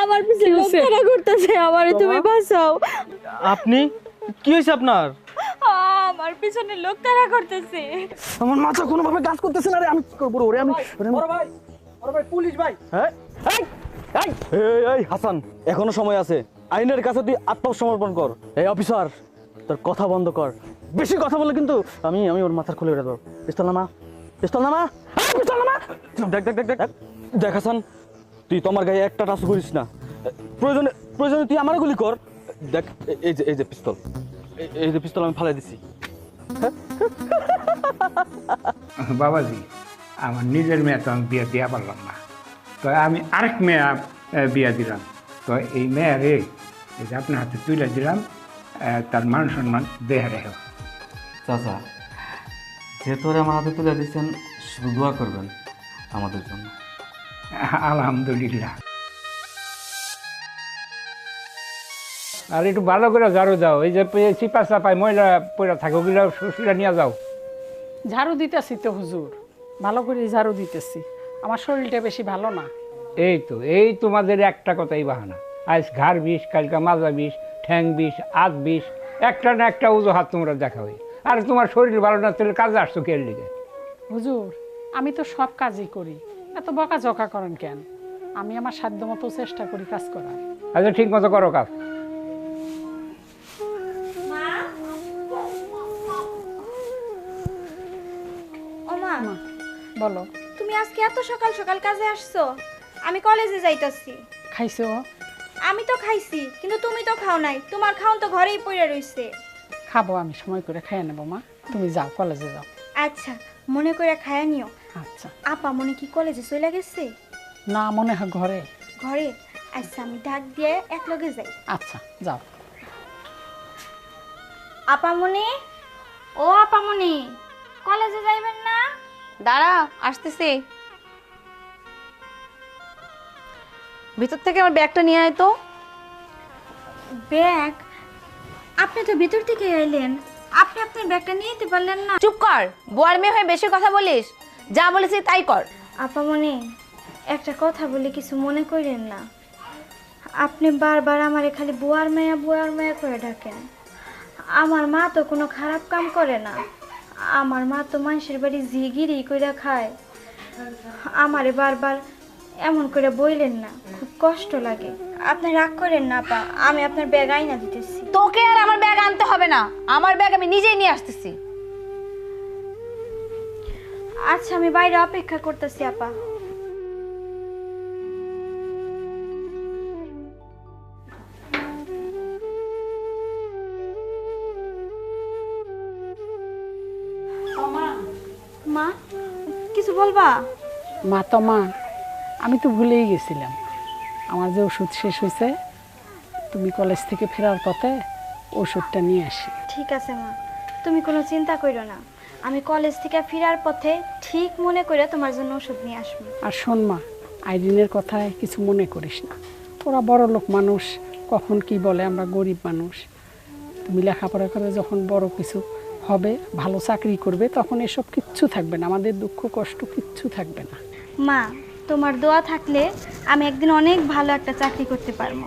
আমার পিছনে লোক তাড়া করতেছে, আমারে তুমি বাঁচাও। আপনি কি হয়েছে আপনার? আমার পিছনে লোক তাড়া করতেছে। আমার মাথা কোনোভাবে কাজ করতেছে না রে, আমি কি করবো রে? আমি বড় ভাই পুলিশ ভাই। হ্যাঁ এই হাসান, এখনো সময় আছে। আইনের কাছে তুই আত্মসমর্পণ কর। এই অফিসার, তোর কথা বন্ধ কর। বেশি কথা বলে কিন্তু আমি ওর মাথার খুলে উঠে দেবো। পিস্তল নামা, পিস্তল নামা, পিস্তল নামা। দেখ দেখ দেখ দেখ দেখ হাসান, তুই তোমার গায়ে একটা টাচ করিস না। প্রয়োজনে প্রয়োজনে তুই আমার গুলি কর। দেখ এই যে পিস্তল, এই যে পিস্তল আমি ফালাই দিছি। বাবাজি, আমার নিজের মেয়ে তো আমি বিয়ে দেওয়া পারলাম না, তো আমি আরেক মেয়ে বিয়ে দিলাম। তো এই মেয়ে রে, এই যে আপনার হাতে তুলে দিলাম, তার মান সম্মান দেহে রেখো। চাচা, যেহেতু আমার হাতে তুলে দিচ্ছেন, শুধু দোয়া করবেন আমাদের জন্য। আলহামদুলিল্লাহ। আর একটু ভালো করে ঝাড়ু দাও, এই যে চিপা চাপায় ময়লা পয়লা থাকে ওগুলো শুশুরা নিয়ে যাও। ঝাড়ু দিতেছি তো হুজুর, ভালো করে ঝাড়ু দিতেছি। আমার শরীরটা বেশি ভালো না। এই তোমাদের একটা কথাই বাহানা। আজ ঘাড় বিষ, কালকা মাজা বিষ, ঠ্যাং বিষ, আত বিষ, একটা না একটা অজুহাত তোমরা দেখাবে। আর তোমার শরীর ভালো না, তাহলে কাজে আসছো কে লিগে? হুজুর, আমি তো সব কাজই করি, এত বকাঝকা করেন কেন? আমি আমার সাধ্য মতো চেষ্টা করি কাজ করার। আচ্ছা, ঠিক মতো করো কাজ। ও মা, বলো। তুমি আজকে এত সকাল সকাল কাজে আসছো? আমি কলেজে যাইতাছি। খাইছো? আমি তো খাইছি, কিন্তু তুমি তো খাও নাই। তোমার খাওন তো ঘরেই পড়ে রইছে। খাবো, আমি সময় করে খাইয়ে নেবো মা। তুমি যাও, কলেজে যাও। আচ্ছা, মনে করে খায়া নিও। আচ্ছা। আপা মনে কি কলেজে চলে গেছে? না, মনে হয় ঘরে। ঘরে? আচ্ছা, আমি ডাক দিয়ে এক লগে যাই। আচ্ছা, যাও। আপামনি, ও আপামনি, কলেজে যাইবেন না? দাঁড়া, আসতেছি। ভিতর থেকে আমার ব্যাগটা নিয়ে আয় তো। ব্যাগ? আপনি তো ভিতর থেকে আইলেন, আপনি আপনার ব্যাগটা নিয়ে যেতে পারলেন না? চুপ কর, বুয়ার মেয়ে হয়ে বেশি কথা বলিস। যা বলেছি তাই কর। আপামনি, একটা কথা বলে কিছু মনে করেন না। আপনি বারবার আমারে খালি বুয়ার মেয়া করে ডাকেন। আমার মা তো কোনো খারাপ কাম করে না। আমার মা তো মানুষের বাড়ি জিগিরি কইরা খায়। আমারে বারবার এমন করে বইলেন না, খুব কষ্ট লাগে। আপনি রাগ করেন না আপা, আমি আপনার ব্যাগ আইনা দিতেছি। তোকে আর আমার ব্যাগ আনতে হবে না, আমার ব্যাগ আমি নিজেই নিয়ে আসতেছি। আচ্ছা, আমি বাইরে অপেক্ষা করতেছি আপা। মা, কিছু বলবা? মা তো মা, আমি তো ভুলেই গেছিলাম। আমার যে ওষুধ শেষ হয়েছে, তুমি কলেজ থেকে ফেরার পথে ওষুধটা নিয়ে আসি। ঠিক আছে মা, তুমি কোনো চিন্তা করো না। আমি কলেজ থেকে ফেরার পথে ঠিক মনে করে তোমার জন্য ওষুধ নিয়ে আসবো। আর শোন মা, আইরিনের কথায় কিছু মনে করিস না। ওরা বড় লোক মানুষ, কখন কি বলে, আমরা গরিব মানুষ। তুমি লেখাপড়া করে যখন বড় কিছু হবে, ভালো চাকরি করবে, তখন এসব কিচ্ছু থাকবে না, আমাদের দুঃখ কষ্ট কিচ্ছু থাকবে না। মা, তোমার দোয়া থাকলে আমি একদিন অনেক ভালো একটা চাকরি করতে পারবো।